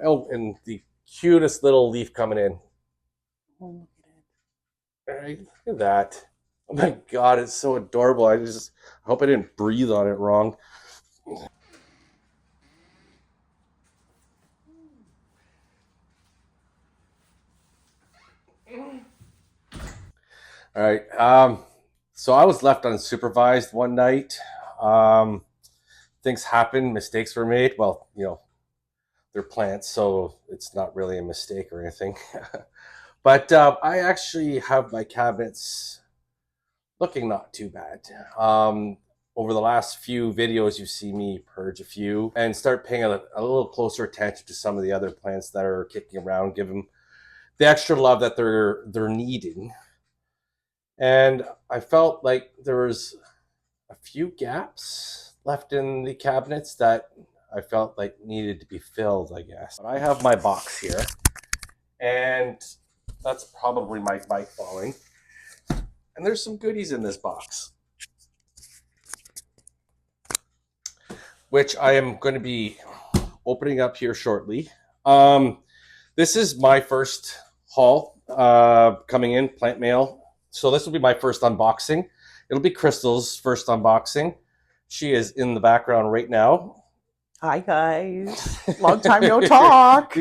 Oh, and the cutest little leaf coming in. Oh, look at it. All right, look at that. Oh my God, it's so adorable. I hope I didn't breathe on it wrong. All right. So I was left unsupervised one night. Um, Things happen, mistakes were made. Well, they're plants, so it's not really a mistake or anything. But I actually have my cabinets looking not too bad. Over the last few videos, you see me purge a few and start paying a little closer attention to some of the other plants that are kicking around, give them the extra love that they're needing. And I felt like there was a few gaps left in the cabinets that I felt like needed to be filled, I guess. But I have my box here, and that's probably my bike falling. And there's some goodies in this box, which I am going to be opening up here shortly. This is my first haul coming in, plant mail. So this will be my first unboxing. It'll be Crystal's first unboxing. She is in the background right now. Hi guys, long time no talk.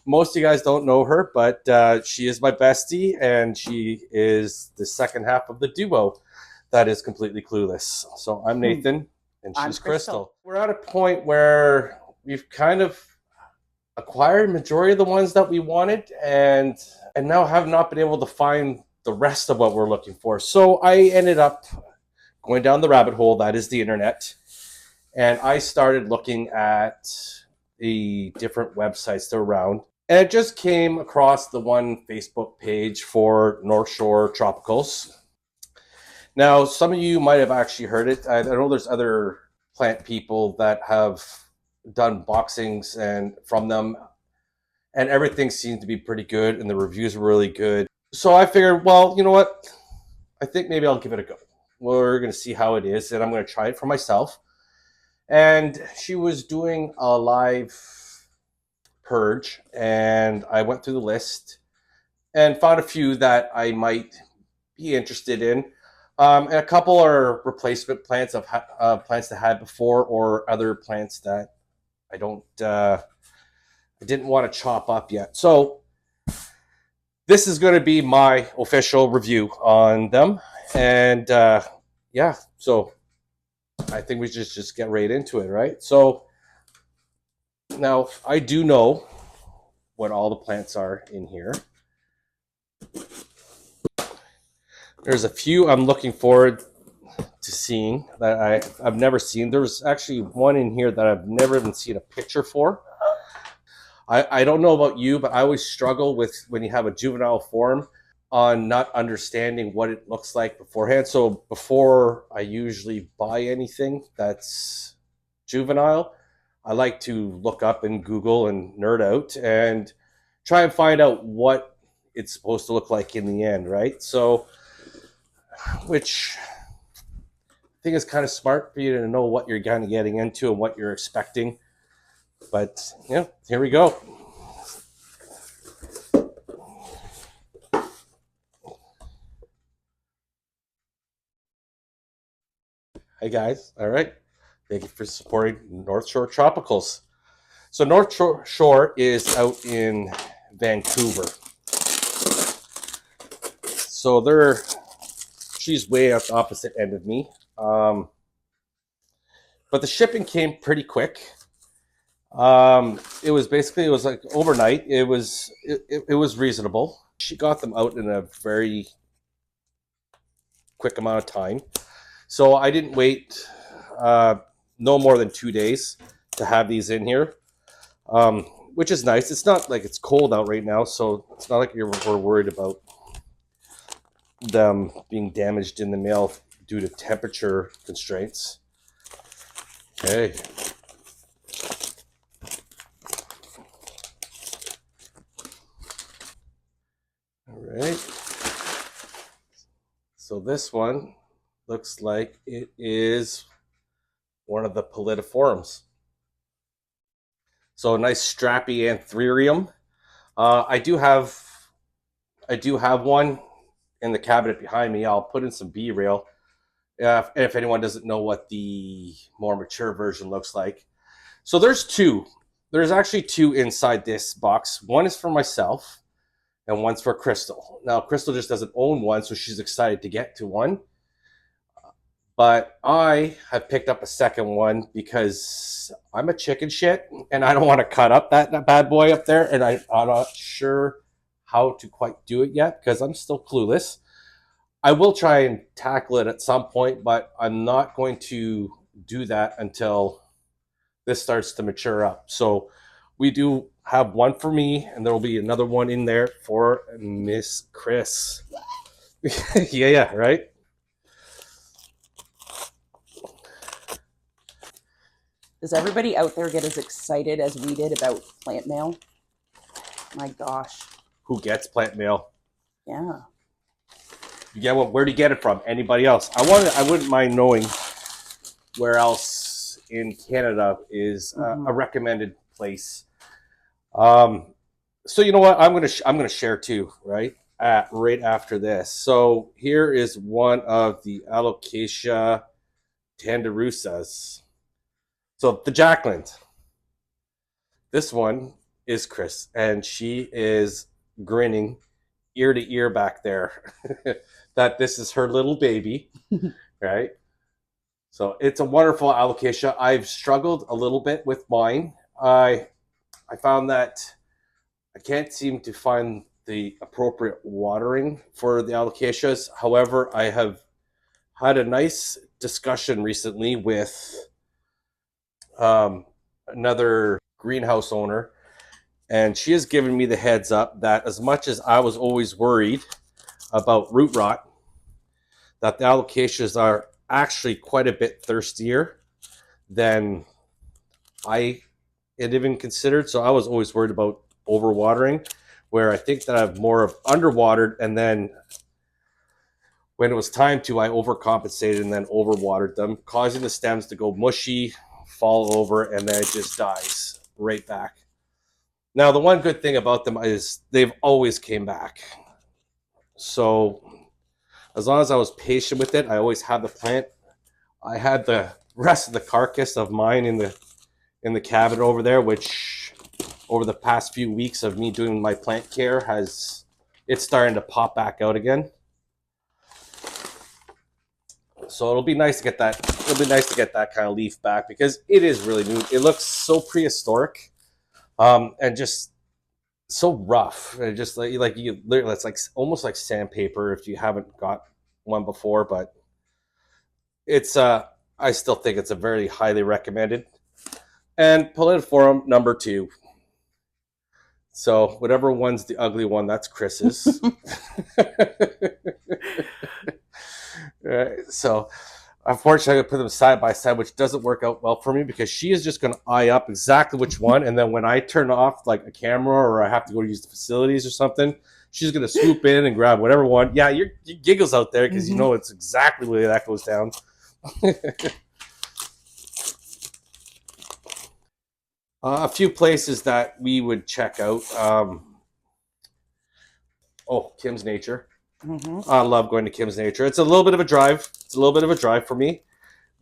Most of you guys don't know her, but she is my bestie, and she is the second half of the duo that is completely clueless. So I'm Nathan, and she's Crystal. We're at a point where we've kind of acquired majority of the ones that we wanted, and now have not been able to find the rest of what we're looking for. So I ended up going down the rabbit hole that is the internet, and I started looking at the different websites that are around. And I just came across the one Facebook page for North Shore Tropicals. Now, some of you might have actually heard it. I know there's other plant people that have done boxings and from them, and everything seemed to be pretty good, and the reviews were really good. So I figured, well, you know what? I think maybe I'll give it a go. We're going to see how it is, and I'm going to try it for myself. And she was doing a live purge, and I went through the list and found a few that I might be interested in. And a couple are replacement plants of plants that I had before, or other plants that I didn't want to chop up yet. So this is going to be my official review on them, and yeah. So I think we just get right into it, right? So now I do know what all the plants are in here. There's a few I'm looking forward to seeing that I've never seen. There's actually one in here that I've never even seen a picture for. I don't know about you, but I always struggle with when you have a juvenile form on not understanding what it looks like beforehand. So before I usually buy anything that's juvenile, I like to look up and Google and nerd out and try and find out what it's supposed to look like in the end, right? So, which I think is kind of smart for you to know what you're kind of getting into and what you're expecting. But yeah, here we go. Hey guys, all right. Thank you for supporting North Shore Tropicals. So North Shore is out in Vancouver. So she's way at the opposite end of me. But the shipping came pretty quick. It was like overnight. It was reasonable. She got them out in a very quick amount of time. So I didn't wait no more than 2 days to have these in here, which is nice. It's not like it's cold out right now, so it's not like we're worried about them being damaged in the mail due to temperature constraints. Okay. All right. So this one looks like it is one of the Philodendrons. So a nice strappy Anthurium. I do have one in the cabinet behind me. I'll put in some B-rail if anyone doesn't know what the more mature version looks like. So there's two. There's actually two inside this box. One is for myself, and one's for Crystal. Now, Crystal just doesn't own one, so she's excited to get to one. But I have picked up a second one because I'm a chicken shit, and I don't want to cut up that bad boy up there, and I'm not sure how to quite do it yet because I'm still clueless. I will try and tackle it at some point, but I'm not going to do that until this starts to mature up. So we do have one for me, and there will be another one in there for Miss Chris. Yeah, right? Does everybody out there get as excited as we did about plant mail? My gosh. Who gets plant mail? Yeah. Yeah, well, where do you get it from? Anybody else? I wouldn't mind knowing where else in Canada is a recommended place. So you know what? I'm gonna share too, right? Right after this. So here is one of the Alocasia tanderusas. So the Jacqueline. This one is Chris, and she is grinning ear to ear back there that this is her little baby, right? So it's a wonderful alocasia. I've struggled a little bit with mine. I found that I can't seem to find the appropriate watering for the alocasias. However, I have had a nice discussion recently with another greenhouse owner, and she has given me the heads up that as much as I was always worried about root rot, that the alocasias are actually quite a bit thirstier than I had even considered. So I was always worried about overwatering, where I think that I've more of underwatered, and then when it was time to, I overcompensated and then overwatered them, causing the stems to go mushy, fall over, and then it just dies right back. Now, the one good thing about them is they've always came back. So as long as I was patient with it, I always had the plant. I had the rest of the carcass of mine in the cabinet over there, which over the past few weeks of me doing my plant care it's starting to pop back out again. So it'll be nice to get that. It'll be nice to get that kind of leaf back because it is really new. It looks so prehistoric, and just so rough. And just like you, it's like almost like sandpaper if you haven't got one before. But it's I still think it's a very highly recommended. And Philodendron number 2. So whatever one's the ugly one, that's Chris's. Right. So unfortunately, I put them side by side, which doesn't work out well for me because she is just going to eye up exactly which one. And then when I turn off like a camera or I have to go to use the facilities or something, she's going to swoop in and grab whatever one. Yeah, you giggles out there because you know it's exactly the way that goes down. A few places that we would check out. Kim's Nature. I love going to Kim's Nature. It's a little bit of a drive. It's a little bit of a drive for me,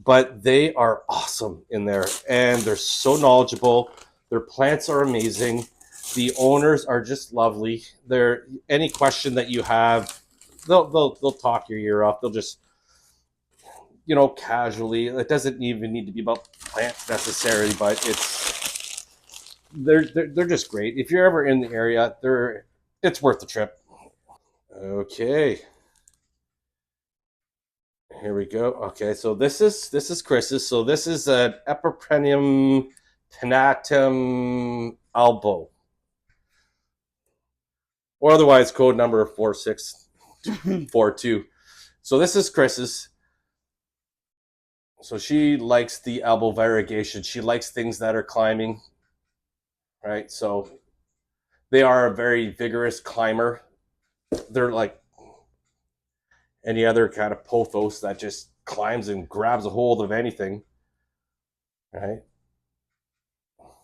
but they are awesome in there, and they're so knowledgeable. Their plants are amazing. The owners are just lovely. They're any question that you have, they'll talk your ear off. They'll just casually. It doesn't even need to be about plants necessarily, but they're just great. If you're ever in the area, it's worth the trip. Okay. Here we go. Okay, so this is Chris's. So this is an Epiprenium pinnatum albo, or otherwise code number 4642. So this is Chris's. So she likes the albo variegation. She likes things that are climbing, right? So they are a very vigorous climber. They're like any other kind of pothos that just climbs and grabs a hold of anything, right?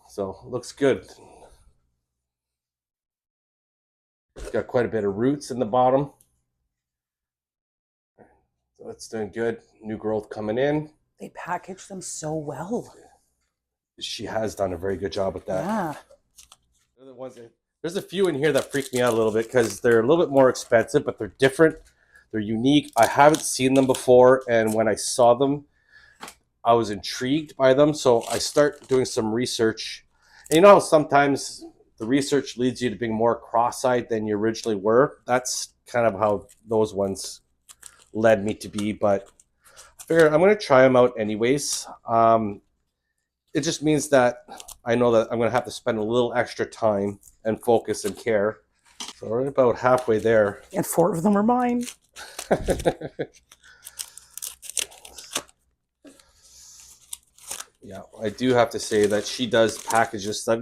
So looks good. It's got quite a bit of roots in the bottom. So it's doing good. New growth coming in. They package them so well. She has done a very good job with that. Yeah. They're the ones that, there's a few in here that freak me out a little bit because they're a little bit more expensive, but they're different. They're unique. I haven't seen them before, and when I saw them, I was intrigued by them. So I start doing some research. And you know, sometimes the research leads you to being more cross-eyed than you originally were. That's kind of how those ones led me to be. But I figured I'm going to try them out anyways. It just means that I know that I'm going to have to spend a little extra time and focus and care. So we're about halfway there. And 4 of them are mine. Yeah, I do have to say that she does package this stuff.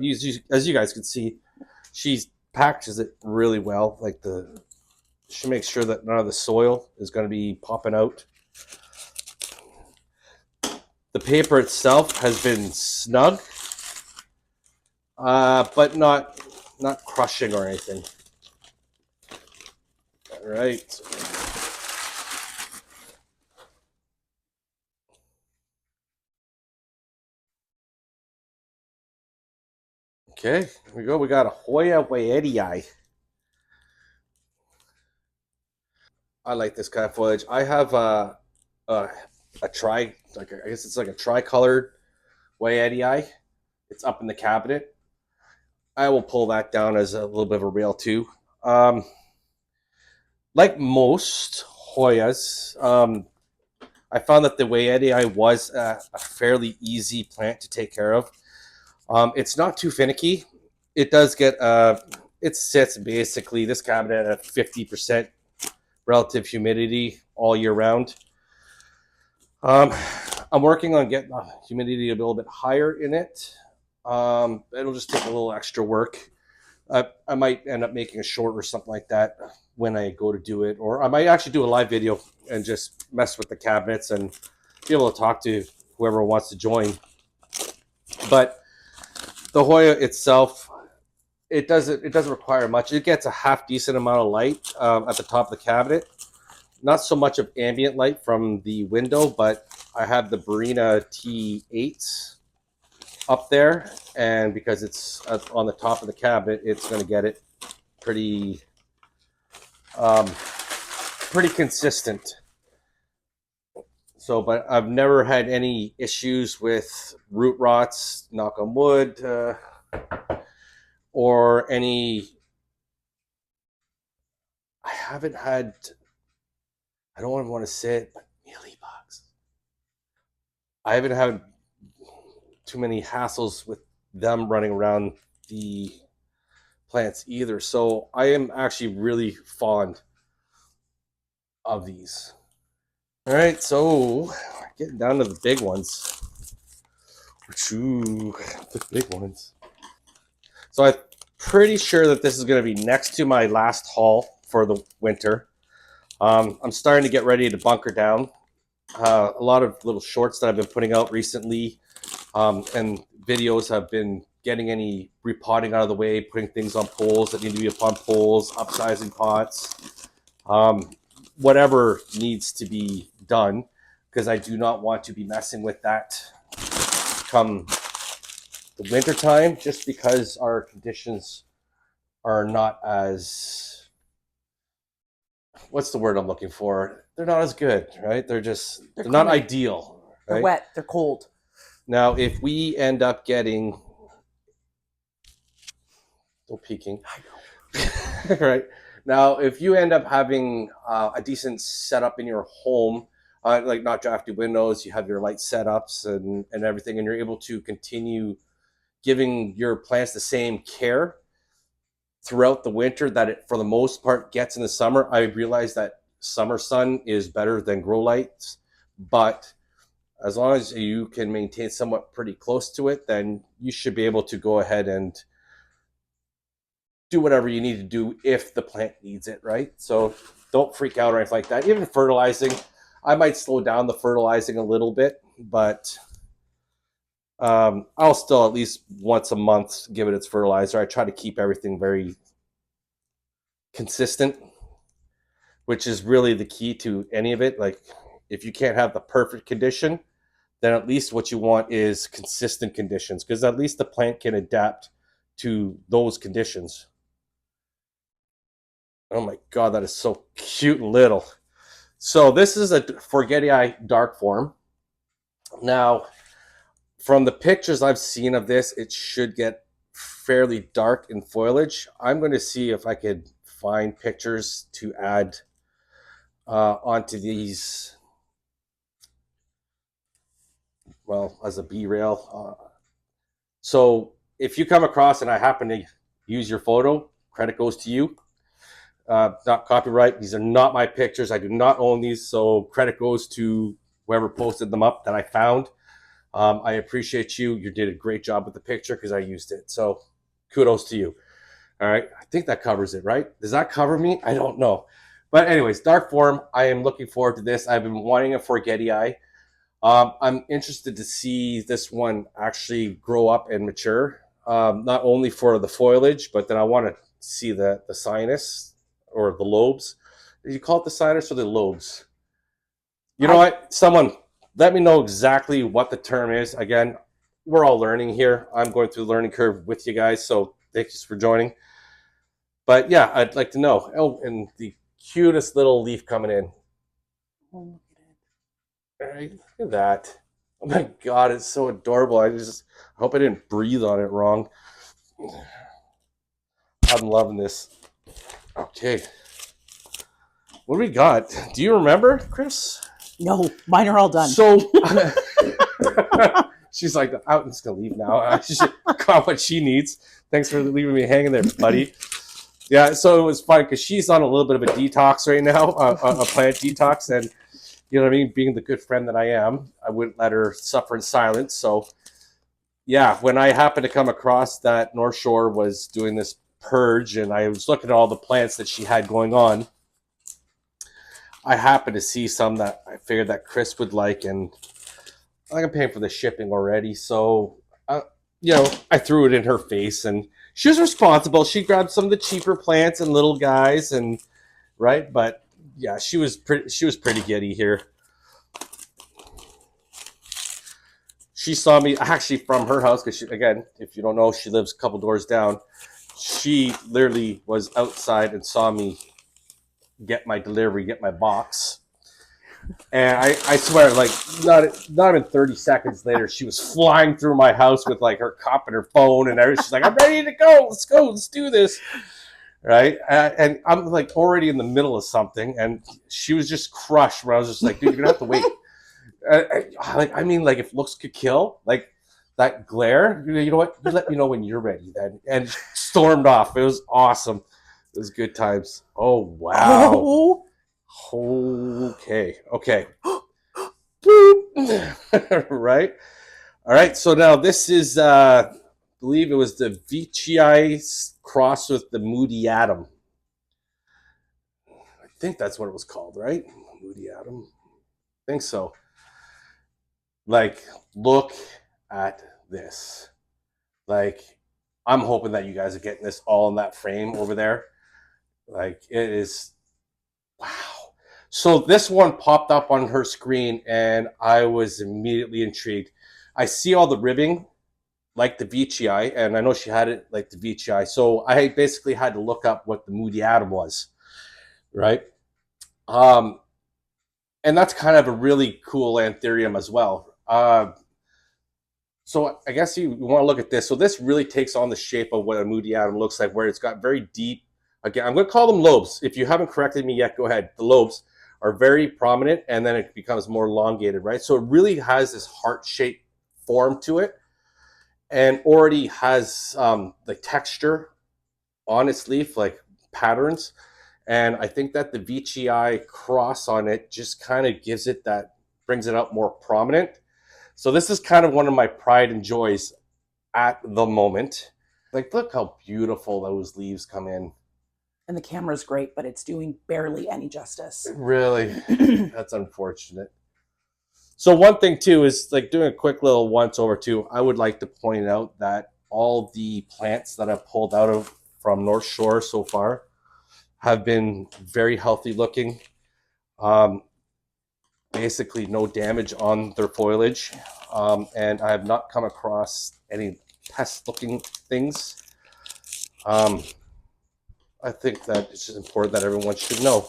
As you guys can see, she packages it really well. Like she makes sure that none of the soil is going to be popping out. The paper itself has been snug, but not crushing or anything. All right. Okay, here we go. We got a Hoya Waiedii. I like this kind of foliage. I have a I guess it's like a tricolored Waiedii. It's up in the cabinet. I will pull that down as a little bit of a rail too. Like most Hoyas, I found that the Waiedii was a fairly easy plant to take care of. It's not too finicky. It does get it sits basically this cabinet at 50% relative humidity all year round. I'm working on getting the humidity a little bit higher in it. It'll just take a little extra work. I might end up making a short or something like that when I go to do it, or I might actually do a live video and just mess with the cabinets and be able to talk to whoever wants to join. But the Hoya itself, it doesn't require much. It gets a half decent amount of light at the top of the cabinet. Not so much of ambient light from the window, but I have the Barina T8s up there, and because it's on the top of the cabinet, it's going to get it pretty consistent. So, but I've never had any issues with root rots, knock on wood, or any. I haven't had. I don't want to say it, but mealybugs. I haven't had too many hassles with them running around the plants either. So I am actually really fond of these. All right, so getting down to the big ones. Ooh, the big ones. So I'm pretty sure that this is going to be next to my last haul for the winter. I'm starting to get ready to bunker down. A lot of little shorts that I've been putting out recently and videos have been getting any repotting out of the way, putting things on poles that need to be upon poles, upsizing pots, whatever needs to be done, because I do not want to be messing with that come the winter time, just because our conditions are not as, what's the word I'm looking for? They're not as good, right? They're not ideal. Right? They're wet. They're cold. Now, if we end up getting, still peeking, I know. Right now, if you end up having a decent setup in your home, like not drafty windows, you have your light setups and everything, and you're able to continue giving your plants the same care throughout the winter that it, for the most part, gets in the summer. I realize that summer sun is better than grow lights, but as long as you can maintain somewhat pretty close to it, then you should be able to go ahead and do whatever you need to do if the plant needs it, right? So don't freak out or anything like that. Even fertilizing, I might slow down the fertilizing a little bit, but I'll still at least once a month give it its fertilizer. I try to keep everything very consistent, which is really the key to any of it. Like, if you can't have the perfect condition, then at least what you want is consistent conditions, because at least the plant can adapt to those conditions. Oh my god, that is so cute and little. So this is a Forgetii dark form. Now, from the pictures I've seen of this, it should get fairly dark in foliage. I'm going to see if I could find pictures to add onto these, well, as a B-rail. So if you come across and I happen to use your photo, credit goes to you. Not copyright. These are not my pictures. I do not own these, so credit goes to whoever posted them up that I found. I appreciate you. You did a great job with the picture because I used it. So kudos to you. All right. I think that covers it, right? Does that cover me? I don't know. But anyways, dark form. I am looking forward to this. I've been wanting a Forgetii. I'm interested to see this one actually grow up and mature. Not only for the foliage, but then I want to see the sinus or the lobes. Did you call it the sinus or the lobes? You know what? Someone let me know exactly what the term is. Again, we're all learning here. I'm going through the learning curve with you guys, so thanks for joining. But yeah, I'd like to know. Oh, and the cutest little leaf coming in. Oh, look at it. Look at that. Oh my god, it's so adorable. I hope I didn't breathe on it wrong. I'm loving this. Okay. What do we got? Do you remember, Chris? No, mine are all done. So she's like, I'm just gonna leave now. She got what she needs. Thanks for leaving me hanging there, buddy. Yeah, so it was fun because she's on a little bit of a detox right now, a plant detox, and you know what I mean. Being the good friend that I am, I wouldn't let her suffer in silence. So yeah, when I happened to come across that North Shore was doing this purge, and I was looking at all the plants that she had going on, I happened to see some that I figured that Chris would like, and I'm paying for the shipping already, so you know, I threw it in her face, and she was responsible. She grabbed some of the cheaper plants and little guys, and right, but yeah, she was pretty giddy here. She saw me actually from her house because, again, if you don't know, she lives a couple doors down. She literally was outside and saw me get my delivery, get my box. And I swear, like, not even 30 seconds later, she was flying through my house with like her cup and her phone and everything. She's like, I'm ready to go. Let's go. Let's do this. Right. And I'm like already in the middle of something. And she was just crushed where I was just like, dude, you're going to have to wait. I mean, like, if looks could kill, like that glare, you know what? You let me know when you're ready then. And stormed off. It was awesome. It was good times. Oh, wow. Oh. Okay. Right. All right. So now this is, I believe it was the Veitchii crossed with the Moody Atom. I think that's what it was called, right? Moody Atom. I think so. Like, look at this. Like, I'm hoping that you guys are getting this all in that frame over there. Like, it is, wow. So this one popped up on her screen, and I was immediately intrigued. I see all the ribbing, like the Veitchii, and I know she had it like the Veitchii. So I basically had to look up what the Moody Atom was, right? And that's kind of a really cool Anthurium as well. So I guess you want to look at this. So this really takes on the shape of what a Moody Atom looks like, where it's got very deep, again, I'm going to call them lobes. If you haven't corrected me yet, go ahead. The lobes are very prominent, and then it becomes more elongated, right? So it really has this heart-shaped form to it, and already has the texture on its leaf, like patterns. And I think that the Veitchii cross on it just kind of gives it that, brings it up more prominent. So this is kind of one of my pride and joys at the moment. Like, look how beautiful those leaves come in. And the camera's great, but it's doing barely any justice. Really? That's unfortunate. So one thing too is like doing a quick little once over too. I would like to point out that all the plants that I've pulled out of from North Shore so far have been very healthy looking. Um, Basically no damage on their foliage, and I have not come across any pest-looking things. I think that it's just important that everyone should know.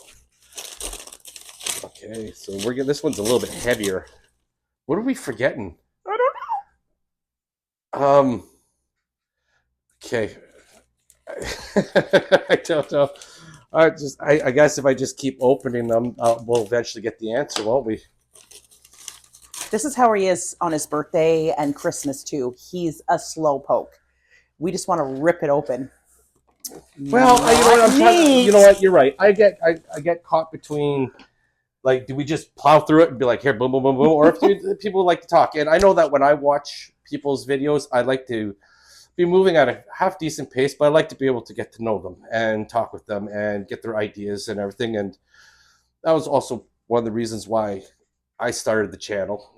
Okay, so we're getting this one's a little bit heavier. What are we forgetting? I don't Okay. I don't know. I guess if I just keep opening them, we'll eventually get the answer, won't we? know. This is how he is on his birthday and Christmas too. He's a slow poke. We just want to rip it open. Well, you know what? You're right. I get caught between, like, do we just plow through it and be like, here, boom, boom, boom, boom, or if people like to talk. And I know that when I watch people's videos, I like to be moving at a half decent pace, but I like to be able to get to know them and talk with them and get their ideas and everything. And that was also one of the reasons why I started the channel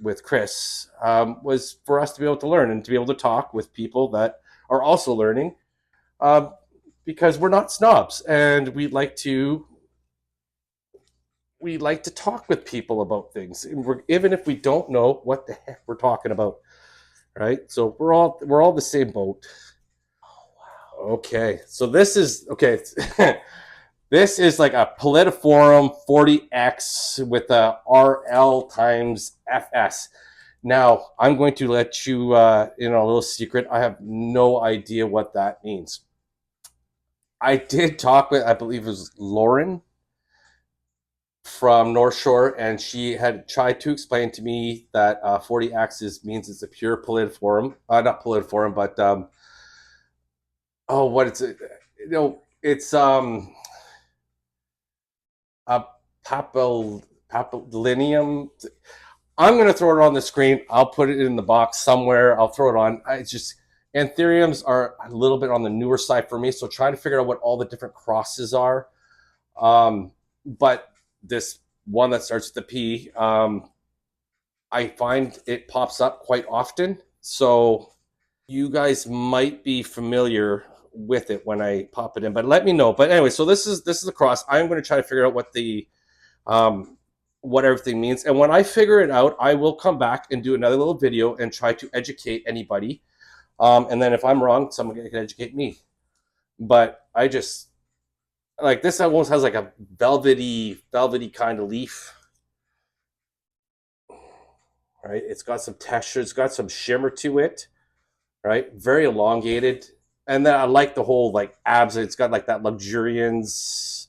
with Chris, was for us to be able to learn and to be able to talk with people that are also learning, because we're not snobs and we like to talk with people about things, and even if we don't know what the heck we're talking about, right? So we're all the same boat. Okay, so this is okay. This is like a Philodendron 40X with a RL times FS. Now, I'm going to let you in on a little secret. I have no idea what that means. I did talk with, I believe it was Lauren from North Shore, and she had tried to explain to me that 40X means it's a pure Philodendron. Not Philodendron, but what is it? You know, it's a papillinium. I'm going to throw it on the screen. I'll put it in the box somewhere. I'll throw it on. It's just, Anthuriums are a little bit on the newer side for me, so trying to figure out what all the different crosses are. But this one that starts with the P, I find it pops up quite often. So you guys might be familiar with it when I pop it in, but let me know. But anyway, so this is the cross. I'm going to try to figure out what everything means, and when I figure it out, I will come back and do another little video and try to educate anybody. And then if I'm wrong, someone can educate me. But I just like this. Almost has like a velvety kind of leaf, right? It's got some texture. It's got some shimmer to it, right? Very elongated. And then I like the whole like abs. It's got like that luxuriance,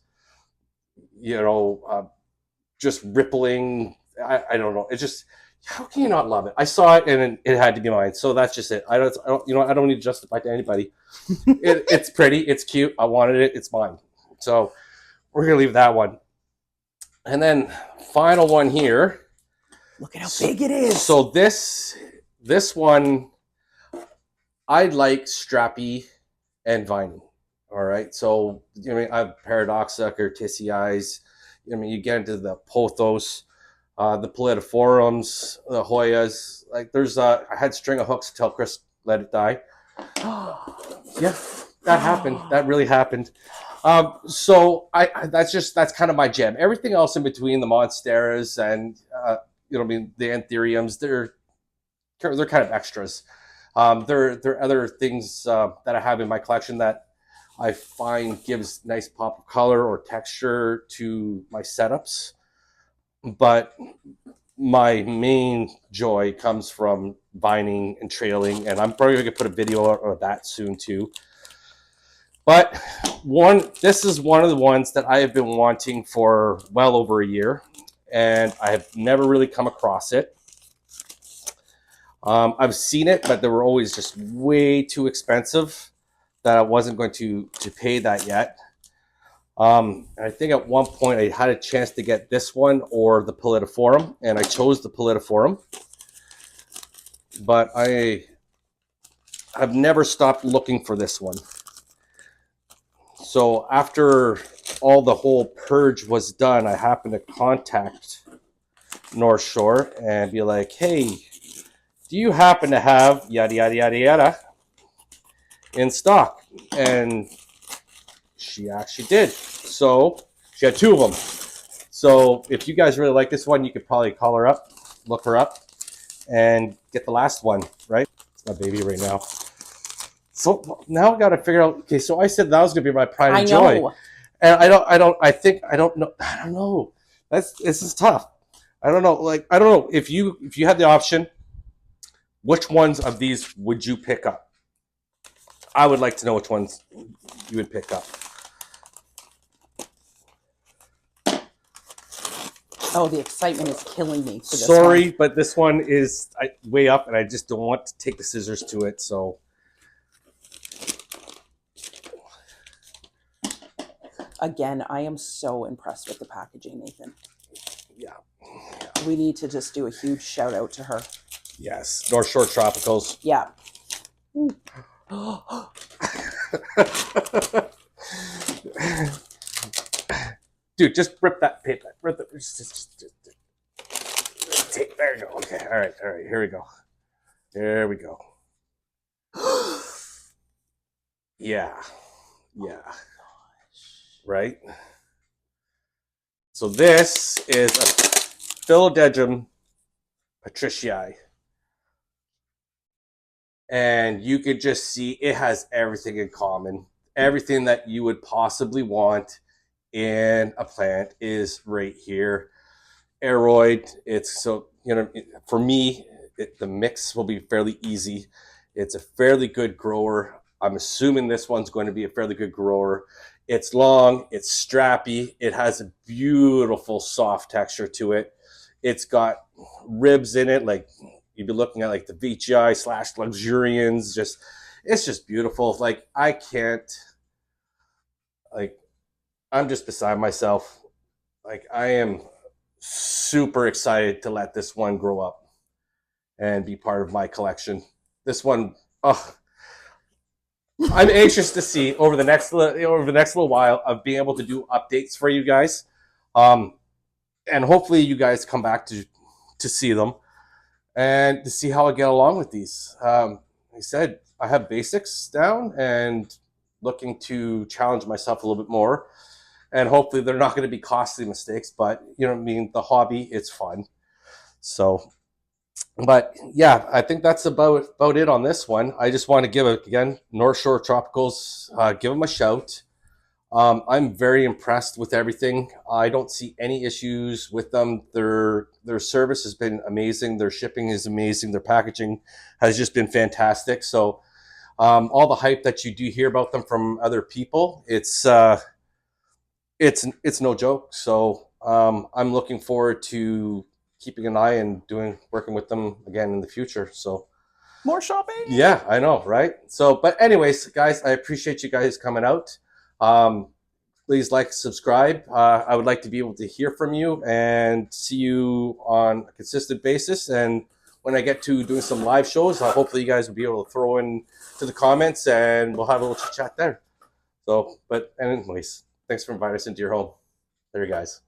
just rippling. I don't know. It's just, how can you not love it? I saw it and it had to be mine. So that's just it. I don't need to justify to anybody. It's pretty. It's cute. I wanted it. It's mine. So we're going to leave that one. And then final one here. Look at how big it is. So this one, I like strappy and viney. All right. So, I have Paradoxa or Tissy Eyes. You get into the pothos, the Philodendrons, the Hoyas. Like I had string of hooks until Chris let it die. Yeah, that happened. That really happened. So that's kind of my jam. Everything else in between, the Monsteras and the Anthuriums, they're kind of extras. There are other things that I have in my collection that I find gives nice pop of color or texture to my setups. But my main joy comes from vining and trailing, and I'm probably going to put a video of that soon too. But this is one of the ones that I have been wanting for well over a year, and I have never really come across it. I've seen it, but they were always just way too expensive that I wasn't going to pay that yet. I think at one point I had a chance to get this one or the Philodendron, and I chose the Philodendron. But I've never stopped looking for this one. So after all the whole purge was done, I happened to contact North Shore and be like, hey, do you happen to have yada, yada, yada, yada in stock? And she actually did. So she had 2 of them. So if you guys really like this one, you could probably call her up, look her up, and get the last one, right? It's my baby right now. So now I got to figure out. Okay, so I said that was gonna be my pride and joy, and I don't know. This is tough. I don't know. Like I don't know if you had the option, which ones of these would you pick up? I would like to know which ones you would pick up. Oh, the excitement is killing me for this Sorry, one. but this one is way up, and I just don't want to take the scissors to it. So, again, I am so impressed with the packaging, Nathan. yeah. We need to just do a huge shout out to her. Yes, North Shore Tropicals. Yeah. Dude, just rip that paper. Just take. There you go. Okay. All right. Here we go. There we go. Yeah. Right. So this is a Philodendron patricii. And you could just see it has everything in common. Everything that you would possibly want in a plant is right here. Aroid, it's so, for me, the mix will be fairly easy. It's a fairly good grower. I'm assuming this one's going to be a fairly good grower. It's long, it's strappy, it has a beautiful soft texture to it. It's got ribs in it, like you'd be looking at like the VGI / luxurians. It's just beautiful. Like I can't, like I'm just beside myself. Like I am super excited to let this one grow up and be part of my collection. This one, oh, I'm anxious to see over the next little while of being able to do updates for you guys, and hopefully you guys come back to see them and to see how I get along with these. Like I said, I have basics down and looking to challenge myself a little bit more. And hopefully they're not going to be costly mistakes, but you know what I mean? The hobby, it's fun. So, but yeah, I think that's about it on this one. I just want to give again, North Shore Tropicals, give them a shout. I'm very impressed with everything. I don't see any issues with them. Their service has been amazing. Their shipping is amazing. Their packaging has just been fantastic. So all the hype that you do hear about them from other people, it's no joke. So I'm looking forward to keeping an eye and working with them again in the future. So more shopping. Yeah, I know, right? So, but anyways, guys, I appreciate you guys coming out. Please like, subscribe. I would like to be able to hear from you and see you on a consistent basis. And when I get to doing some live shows, hopefully you guys will be able to throw in to the comments and we'll have a little chit chat there. So, but anyways, thanks for inviting us into your home. There you guys.